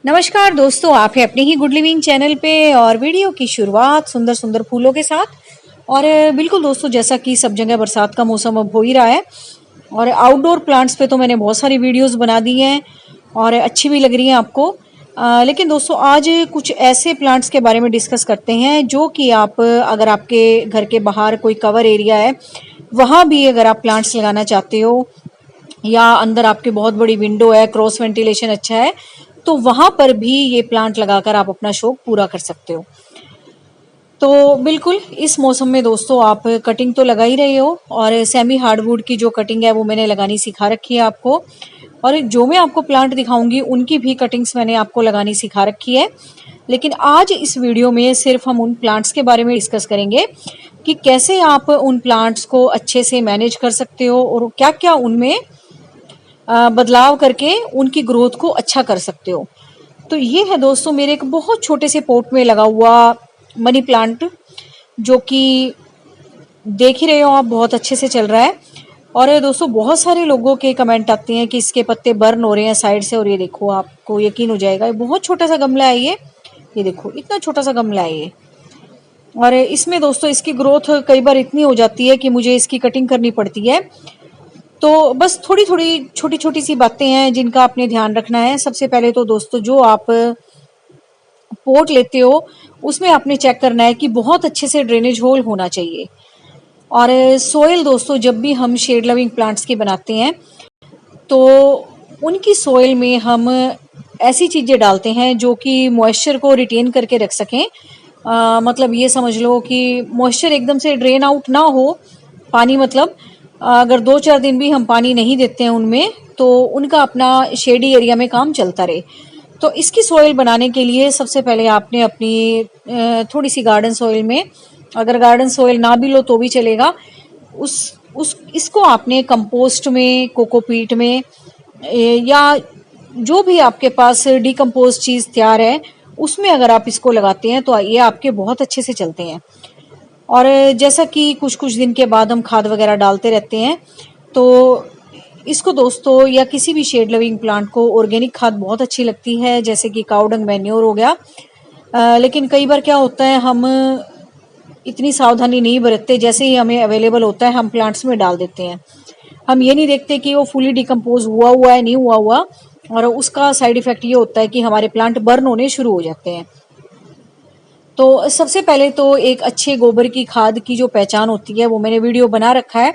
नमस्कार दोस्तों, आप हैं अपने ही गुड लिविंग चैनल पे और वीडियो की शुरुआत सुंदर सुंदर फूलों के साथ। और बिल्कुल दोस्तों, जैसा कि सब जगह बरसात का मौसम अब हो ही रहा है और आउटडोर प्लांट्स पे तो मैंने बहुत सारी वीडियोस बना दी हैं और अच्छी भी लग रही हैं आपको। लेकिन दोस्तों, आज कुछ ऐसे प्लांट्स के बारे में डिस्कस करते हैं जो कि आप अगर आपके घर के बाहर कोई कवर एरिया है, वहाँ भी अगर आप प्लांट्स लगाना चाहते हो या अंदर आपके बहुत बड़ी विंडो है, क्रॉस वेंटिलेशन अच्छा है, तो वहां पर भी ये प्लांट लगाकर आप अपना शौक पूरा कर सकते हो। तो बिल्कुल इस मौसम में दोस्तों आप कटिंग तो लगा ही रहे हो और सेमी हार्डवुड की जो कटिंग है वो मैंने लगानी सिखा रखी है आपको। और जो मैं आपको प्लांट दिखाऊंगी उनकी भी कटिंग्स मैंने आपको लगानी सिखा रखी है। लेकिन आज इस वीडियो में सिर्फ हम उन प्लांट्स के बारे में डिस्कस करेंगे कि कैसे आप उन प्लांट्स को अच्छे से मैनेज कर सकते हो और क्या क्या उनमें बदलाव करके उनकी ग्रोथ को अच्छा कर सकते हो। तो ये है दोस्तों मेरे एक बहुत छोटे से पॉट में लगा हुआ मनी प्लांट, जो कि देख ही रहे हो आप बहुत अच्छे से चल रहा है। और दोस्तों, बहुत सारे लोगों के कमेंट आते हैं कि इसके पत्ते बर्न हो रहे हैं साइड से, और ये देखो आपको यकीन हो जाएगा, ये बहुत छोटा सा गमला है। ये देखो इतना छोटा सा गमला है ये। और इसमें दोस्तों इसकी ग्रोथ कई बार इतनी हो जाती है कि मुझे इसकी कटिंग करनी पड़ती है। तो बस थोड़ी थोड़ी छोटी छोटी सी बातें हैं जिनका आपने ध्यान रखना है। सबसे पहले तो दोस्तों, जो आप पोट लेते हो उसमें आपने चेक करना है कि बहुत अच्छे से ड्रेनेज होल होना चाहिए। और सोयल दोस्तों, जब भी हम शेड लविंग प्लांट्स की बनाते हैं तो उनकी सोयल में हम ऐसी चीज़ें डालते हैं जो कि मॉइस्चर को रिटेन करके रख सकें। मतलब ये समझ लो कि मॉइस्चर एकदम से ड्रेन आउट ना हो, पानी मतलब अगर 2-4 दिन भी हम पानी नहीं देते हैं उनमें तो उनका अपना शेडी एरिया में काम चलता रहे। तो इसकी सॉइल बनाने के लिए सबसे पहले आपने अपनी थोड़ी सी गार्डन सॉइल में, अगर गार्डन सॉइल ना भी लो तो भी चलेगा, उस इसको आपने कंपोस्ट में, कोकोपीट में या जो भी आपके पास डिकम्पोज चीज़ तैयार है उसमें अगर आप इसको लगाते हैं तो ये आपके बहुत अच्छे से चलते हैं। और जैसा कि कुछ कुछ दिन के बाद हम खाद वगैरह डालते रहते हैं, तो इसको दोस्तों या किसी भी शेड लविंग प्लांट को ऑर्गेनिक खाद बहुत अच्छी लगती है, जैसे कि काऊ डंग मैन्योर हो गया। लेकिन कई बार क्या होता है, हम इतनी सावधानी नहीं बरतते, जैसे ही हमें अवेलेबल होता है हम प्लांट्स में डाल देते हैं। हम ये नहीं देखते कि वो फुली डिकम्पोज हुआ है नहीं हुआ, और उसका साइड इफेक्ट ये होता है कि हमारे प्लांट बर्न होने शुरू हो जाते हैं। तो सबसे पहले तो एक अच्छे गोबर की खाद की जो पहचान होती है वो मैंने वीडियो बना रखा है।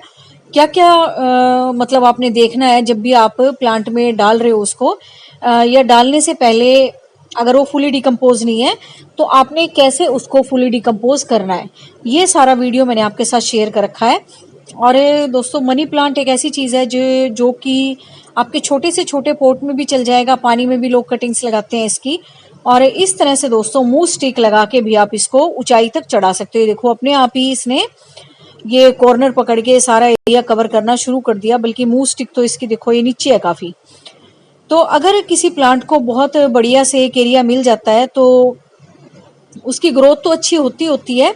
क्या क्या मतलब आपने देखना है जब भी आप प्लांट में डाल रहे हो उसको, या डालने से पहले अगर वो फुली डिकम्पोज नहीं है तो आपने कैसे उसको फुली डिकम्पोज करना है, ये सारा वीडियो मैंने आपके साथ शेयर कर रखा है। और दोस्तों, मनी प्लांट एक ऐसी चीज़ है जो कि आपके छोटे से छोटे पॉट में भी चल जाएगा, पानी में भी लोग कटिंग्स लगाते हैं इसकी। और इस तरह से दोस्तों मूव स्टिक लगा के भी आप इसको ऊंचाई तक चढ़ा सकते हो। देखो अपने आप ही इसने ये कॉर्नर पकड़ के सारा एरिया कवर करना शुरू कर दिया, बल्कि मूव स्टिक तो इसकी देखो ये नीचे है काफी। तो अगर किसी प्लांट को बहुत बढ़िया से एक एरिया मिल जाता है तो उसकी ग्रोथ तो अच्छी होती है,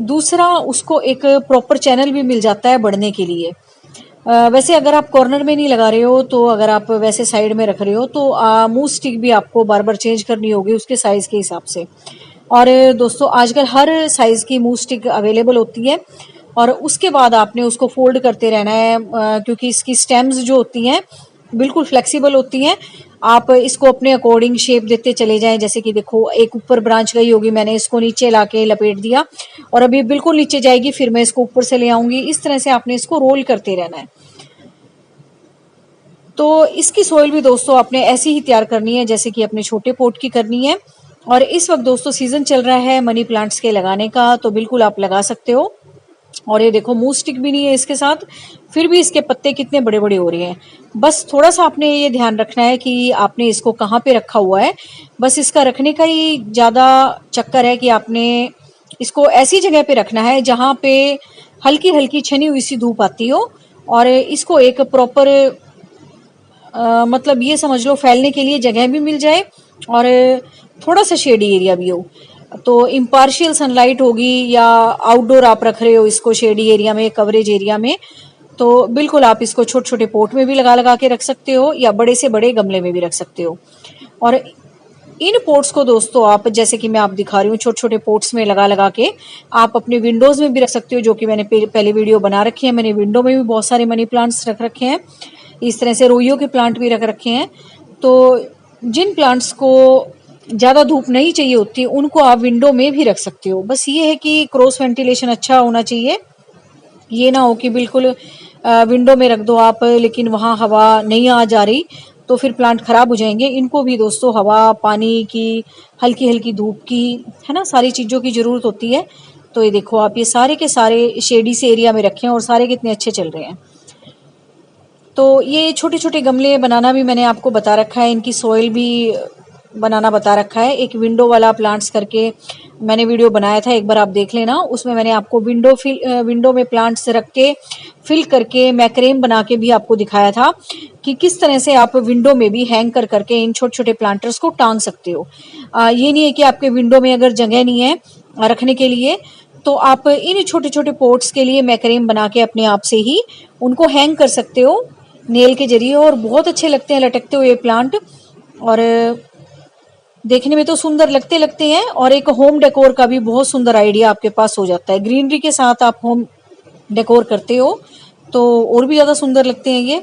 दूसरा उसको एक प्रॉपर चैनल भी मिल जाता है बढ़ने के लिए। वैसे अगर आप कॉर्नर में नहीं लगा रहे हो, तो अगर आप वैसे साइड में रख रहे हो तो मूव स्टिक भी आपको बार बार चेंज करनी होगी उसके साइज के हिसाब से। और दोस्तों, आजकल हर साइज की मूव स्टिक अवेलेबल होती है और उसके बाद आपने उसको फोल्ड करते रहना है, क्योंकि इसकी स्टेम्स जो होती हैं बिल्कुल फ्लेक्सिबल होती हैं। आप इसको अपने अकॉर्डिंग शेप देते चले जाएं, जैसे कि देखो एक ऊपर ब्रांच गई होगी, मैंने इसको नीचे लाके लपेट दिया और अभी बिल्कुल नीचे जाएगी, फिर मैं इसको ऊपर से ले आऊंगी। इस तरह से आपने इसको रोल करते रहना है। तो इसकी सोइल भी दोस्तों आपने ऐसी ही तैयार करनी है जैसे कि अपने छोटे पोट की करनी है। और इस वक्त दोस्तों सीजन चल रहा है मनी प्लांट्स के लगाने का, तो बिल्कुल आप लगा सकते हो। और ये देखो मूव स्टिक भी नहीं है इसके साथ, फिर भी इसके पत्ते कितने बड़े बड़े हो रहे हैं। बस थोड़ा सा आपने ये ध्यान रखना है कि आपने इसको कहाँ पे रखा हुआ है। बस इसका रखने का ही ज्यादा चक्कर है कि आपने इसको ऐसी जगह पे रखना है जहाँ पे हल्की हल्की छनी हुई सी धूप आती हो, और इसको एक प्रॉपर मतलब ये समझ लो फैलने के लिए जगह भी मिल जाए और थोड़ा सा शेडी एरिया भी हो। तो इम्पार्शियल सनलाइट होगी, या आउटडोर आप रख रहे हो इसको शेडी एरिया में, कवरेज एरिया में, तो बिल्कुल आप इसको छोटे छोटे पोट में भी लगा लगा के रख सकते हो या बड़े से बड़े गमले में भी रख सकते हो। और इन पोट्स को दोस्तों आप, जैसे कि मैं आप दिखा रही हूँ, छोटे छोटे पोट्स में लगा लगा के आप अपने विंडोज में भी रख सकते हो, जो कि मैंने पहले वीडियो बना रखी है। मैंने विंडो में भी बहुत सारे मनी प्लांट्स रख रखे हैं, इस तरह से रोइयों के प्लांट भी रख रखे हैं। तो जिन प्लांट्स को ज़्यादा धूप नहीं चाहिए होती उनको आप विंडो में भी रख सकते हो। बस ये है कि क्रॉस वेंटिलेशन अच्छा होना चाहिए, ये ना हो कि बिल्कुल विंडो में रख दो आप लेकिन वहाँ हवा नहीं आ जा रही, तो फिर प्लांट खराब हो जाएंगे। इनको भी दोस्तों हवा, पानी की, हल्की हल्की धूप की, है ना, सारी चीज़ों की ज़रूरत होती है। तो ये देखो आप, ये सारे के सारे शेडी से एरिया में रखे हैं और सारे कितने अच्छे चल रहे हैं। तो ये छोटे छोटे गमले बनाना भी मैंने आपको बता रखा है, इनकी सॉइल भी बनाना बता रखा है। एक विंडो वाला प्लांट्स करके मैंने वीडियो बनाया था, एक बार आप देख लेना। उसमें मैंने आपको विंडो में प्लांट्स रख के फिल करके मैक्रेम बना के भी आपको दिखाया था कि किस तरह से आप विंडो में भी हैंग कर करके इन छोटे छोटे प्लांटर्स को टांग सकते हो। ये नहीं है कि आपके विंडो में अगर जगह नहीं है रखने के लिए, तो आप इन छोटे छोटे पोट्स के लिए मैक्रेम बना के अपने आप से ही उनको हैंग कर सकते हो नेल के जरिए, और बहुत अच्छे लगते हैं लटकते हुए प्लांट, और देखने में तो सुंदर लगते हैं। और एक होम डेकोर का भी बहुत सुंदर आइडिया आपके पास हो जाता है। ग्रीनरी के साथ आप होम डेकोर करते हो तो और भी ज़्यादा सुंदर लगते हैं ये।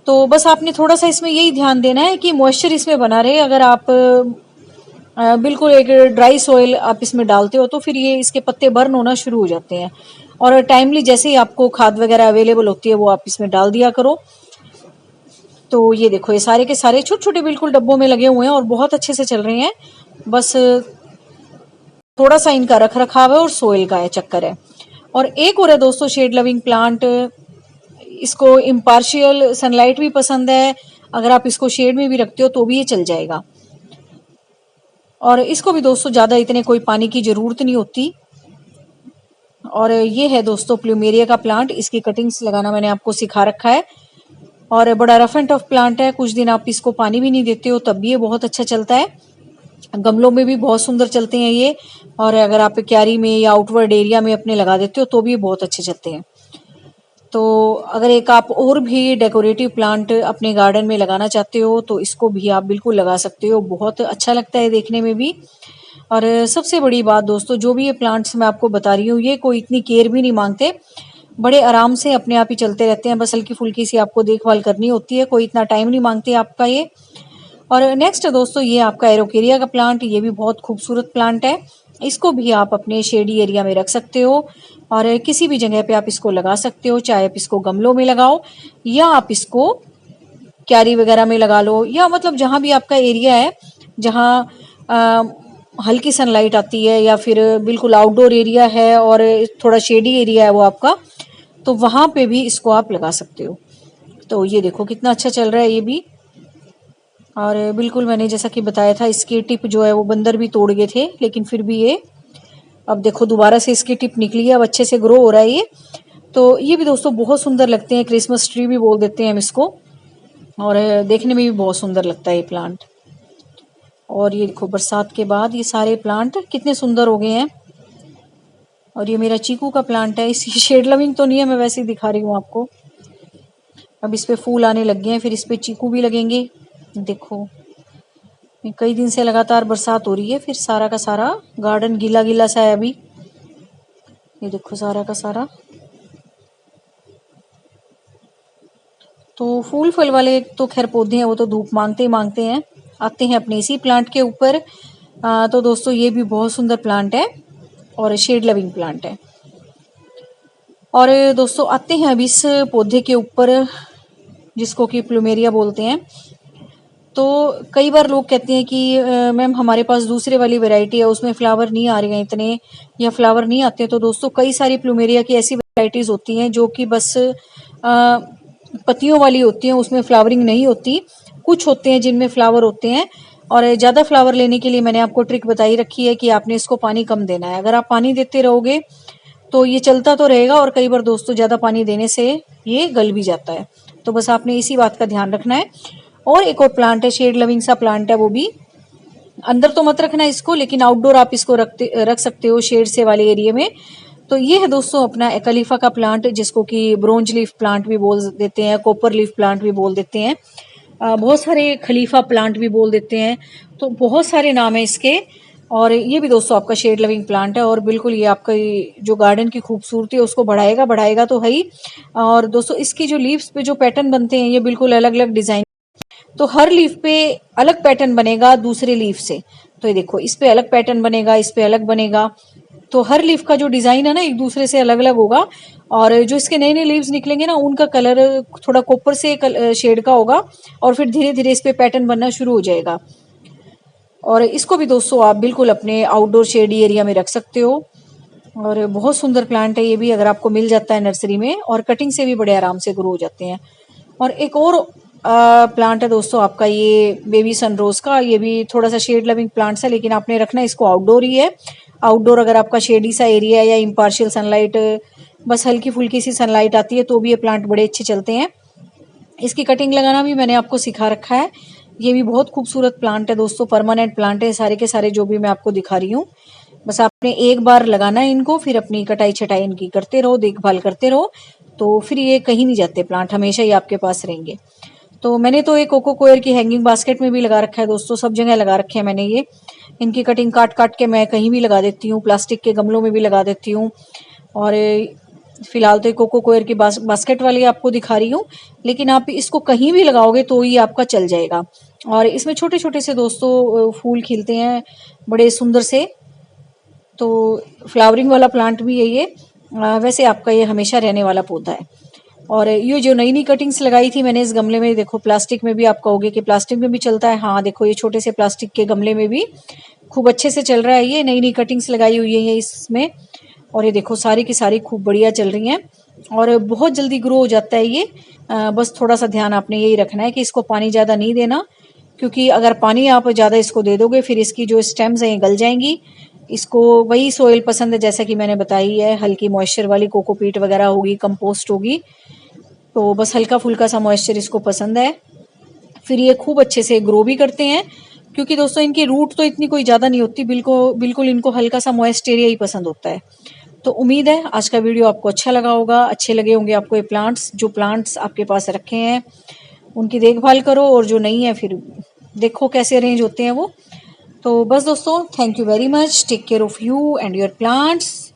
तो बस आपने थोड़ा सा इसमें यही ध्यान देना है कि मॉइस्चर इसमें बना रहे। अगर आप बिल्कुल एक ड्राई सॉइल आप इसमें डालते हो तो फिर ये इसके पत्ते बर्न होना शुरू हो जाते हैं, और टाइमली जैसे ही आपको खाद वगैरह अवेलेबल होती है वो आप इसमें डाल दिया करो। तो ये देखो, ये सारे के सारे छोटे छोटे बिल्कुल डब्बों में लगे हुए हैं और बहुत अच्छे से चल रहे हैं। बस थोड़ा सा इनका रख रखाव है और सोइल का है चक्कर है। और एक और है दोस्तों शेड लविंग प्लांट, इसको इम्पार्शियल सनलाइट भी पसंद है, अगर आप इसको शेड में भी रखते हो तो भी ये चल जाएगा। और इसको भी दोस्तों ज़्यादा इतने कोई पानी की ज़रूरत नहीं होती। और ये है दोस्तों प्लूमेरिया का प्लांट, इसकी कटिंग्स लगाना मैंने आपको सिखा रखा है, और बड़ा रफ एंड टफ प्लांट है। कुछ दिन आप इसको पानी भी नहीं देते हो तब भी ये बहुत अच्छा चलता है। गमलों में भी बहुत सुंदर चलते हैं ये, और अगर आप क्यारी में या आउटवर्ड एरिया में अपने लगा देते हो तो भी ये बहुत अच्छे चलते हैं। तो अगर एक आप और भी डेकोरेटिव प्लांट अपने गार्डन में लगाना चाहते हो तो इसको भी आप बिल्कुल लगा सकते हो, बहुत अच्छा लगता है देखने में भी। और सबसे बड़ी बात दोस्तों, जो भी ये प्लांट्स मैं आपको बता रही हूँ ये कोई इतनी केयर भी नहीं मांगते, बड़े आराम से अपने आप ही चलते रहते हैं। बस हल्की फुल्की सी आपको देखभाल करनी होती है, कोई इतना टाइम नहीं मांगते आपका ये। और नेक्स्ट दोस्तों ये आपका एरोकेरिया का प्लांट, ये भी बहुत खूबसूरत प्लांट है। इसको भी आप अपने शेडी एरिया में रख सकते हो और किसी भी जगह पे आप इसको लगा सकते हो, चाहे आप इसको गमलों में लगाओ या आप इसको क्यारी वगैरह में लगा लो, या मतलब जहाँ भी आपका एरिया है जहाँ हल्की सनलाइट आती है या फिर बिल्कुल आउटडोर एरिया है और थोड़ा शेडी एरिया है वो आपका, तो वहाँ पे भी इसको आप लगा सकते हो। तो ये देखो कितना अच्छा चल रहा है ये भी। और बिल्कुल मैंने जैसा कि बताया था इसकी टिप जो है वो बंदर भी तोड़ गए थे, लेकिन फिर भी ये अब देखो दोबारा से इसकी टिप निकली है, अब अच्छे से ग्रो हो रहा है ये। तो ये भी दोस्तों बहुत सुंदर लगते हैं, क्रिसमस ट्री भी बोल देते हैं हम इसको, और देखने में भी बहुत सुंदर लगता है ये प्लांट। और ये देखो बरसात के बाद ये सारे प्लांट कितने सुंदर हो गए हैं। और ये मेरा चीकू का प्लांट है, इसी शेड लविंग तो नहीं है, मैं वैसे ही दिखा रही हूँ आपको। अब इस पे फूल आने लग गए हैं, फिर इस पे चीकू भी लगेंगे। देखो कई दिन से लगातार बरसात हो रही है, फिर सारा का सारा गार्डन गीला गीला सा है अभी। ये देखो सारा का सारा। तो फूल फल वाले तो खैर पौधे हैं वो तो धूप मांगते ही मांगते हैं। आते हैं अपने इसी प्लांट के ऊपर। तो दोस्तों ये भी बहुत सुंदर प्लांट है और शेड लविंग प्लांट है। और दोस्तों आते हैं अब इस पौधे के ऊपर जिसको कि प्लूमेरिया बोलते हैं। तो कई बार लोग कहते हैं कि मैम हमारे पास दूसरे वाली वैरायटी है उसमें फ्लावर नहीं आ रहे हैं इतने, या फ्लावर नहीं आते। तो दोस्तों कई सारी प्लूमेरिया की ऐसी वैरायटीज होती हैं जो कि बस पत्तियों वाली होती हैं, उसमें फ्लावरिंग नहीं होती। कुछ होते हैं जिनमें फ्लावर होते हैं, और ज़्यादा फ्लावर लेने के लिए मैंने आपको ट्रिक बताई रखी है कि आपने इसको पानी कम देना है। अगर आप पानी देते रहोगे तो ये चलता तो रहेगा, और कई बार दोस्तों ज़्यादा पानी देने से ये गल भी जाता है। तो बस आपने इसी बात का ध्यान रखना है। और एक और प्लांट है, शेड लविंग सा प्लांट है, वो भी अंदर तो मत रखना इसको, लेकिन आउटडोर आप इसको रख सकते हो शेड से वाले एरिया में। तो ये है दोस्तों अपना एकलीफा का प्लांट, जिसको कि ब्रोंज लीफ प्लांट भी बोल देते हैं, कॉपर लीफ प्लांट भी बोल देते हैं। बहुत सारे खलीफा प्लांट भी बोल देते हैं, तो बहुत सारे नाम है इसके। और ये भी दोस्तों आपका शेड लविंग प्लांट है और बिल्कुल ये आपका जो गार्डन की खूबसूरती है उसको बढ़ाएगा बढ़ाएगा तो है ही। और दोस्तों इसकी जो लीव्स पे जो पैटर्न बनते हैं ये बिल्कुल अलग अलग डिजाइन, तो हर लीफ पे अलग पैटर्न बनेगा दूसरे लीफ से। तो ये देखो इस पे अलग पैटर्न बनेगा, इस पे अलग बनेगा, तो हर लीफ का जो डिजाइन है ना एक दूसरे से अलग अलग होगा। और जो इसके नए नए लीव्स निकलेंगे ना उनका कलर थोड़ा कॉपर से शेड का होगा और फिर धीरे धीरे इस पे पैटर्न बनना शुरू हो जाएगा। और इसको भी दोस्तों आप बिल्कुल अपने आउटडोर शेडी एरिया में रख सकते हो। और बहुत सुंदर प्लांट है ये भी, अगर आपको मिल जाता है नर्सरी में, और कटिंग से भी बड़े आराम से ग्रो हो जाते हैं। और एक और प्लांट है दोस्तों आपका ये बेबी सनरोज का, ये भी थोड़ा सा शेड लविंग प्लांट्स है लेकिन आपने रखना इसको आउटडोर ही है। आउटडोर अगर आपका शेडी सा एरिया है या इम्पार्शियल सनलाइट, बस हल्की फुल्की सी सनलाइट आती है तो भी ये प्लांट बड़े अच्छे चलते हैं। इसकी कटिंग लगाना भी मैंने आपको सिखा रखा है। ये भी बहुत खूबसूरत प्लांट है दोस्तों, परमानेंट प्लांट है सारे के सारे जो भी मैं आपको दिखा रही हूँ। बस आपने एक बार लगाना है इनको, फिर अपनी कटाई छटाई इनकी करते रहो, देखभाल करते रहो, तो फिर ये कहीं नहीं जाते प्लांट, हमेशा ही आपके पास रहेंगे। तो मैंने तो एक कोको कोयर की हैंगिंग बास्केट में भी लगा रखा है दोस्तों, सब जगह लगा रखे हैं मैंने ये। इनकी कटिंग काट काट के मैं कहीं भी लगा देती हूँ, प्लास्टिक के गमलों में भी लगा देती हूँ। और फिलहाल तो कोको कोयर की बास्केट वाली आपको दिखा रही हूँ, लेकिन आप इसको कहीं भी लगाओगे तो ये आपका चल जाएगा। और इसमें छोटे छोटे से दोस्तों फूल खिलते हैं बड़े सुंदर से, तो फ्लावरिंग वाला प्लांट भी है ये। वैसे आपका ये हमेशा रहने वाला पौधा है। और ये जो नई नई कटिंग्स लगाई थी मैंने इस गमले में, देखो प्लास्टिक में भी आप कहोगे कि प्लास्टिक में भी चलता है, हाँ देखो ये छोटे से प्लास्टिक के गमले में भी खूब अच्छे से चल रहा है, ये नई नई कटिंग्स लगाई हुई है ये इसमें। और ये देखो सारी की सारी खूब बढ़िया चल रही हैं और बहुत जल्दी ग्रो हो जाता है ये। बस थोड़ा सा ध्यान आपने यही रखना है कि इसको पानी ज़्यादा नहीं देना, क्योंकि अगर पानी आप ज़्यादा इसको दे दोगे फिर इसकी जो स्टेम्स हैं ये गल जाएंगी। इसको वही सोइल पसंद है जैसा कि मैंने बताई है, हल्की मॉइस्चर वाली कोकोपीट वगैरह होगी, कंपोस्ट होगी, तो बस हल्का फुल्का सा मॉइस्चर इसको पसंद है। फिर ये खूब अच्छे से ग्रो भी करते हैं, क्योंकि दोस्तों इनकी रूट तो इतनी कोई ज़्यादा नहीं होती, बिल्कुल इनको हल्का सा मॉइस्ट एरिया ही पसंद होता है। तो उम्मीद है आज का वीडियो आपको अच्छा लगा होगा, अच्छे लगे होंगे आपको ये प्लांट्स, जो प्लांट्स आपके पास रखे हैं उनकी देखभाल करो, और जो नहीं है फिर देखो कैसे अरेंज होते हैं वो। तो बस दोस्तों, thank you very much, take care of you and your plants.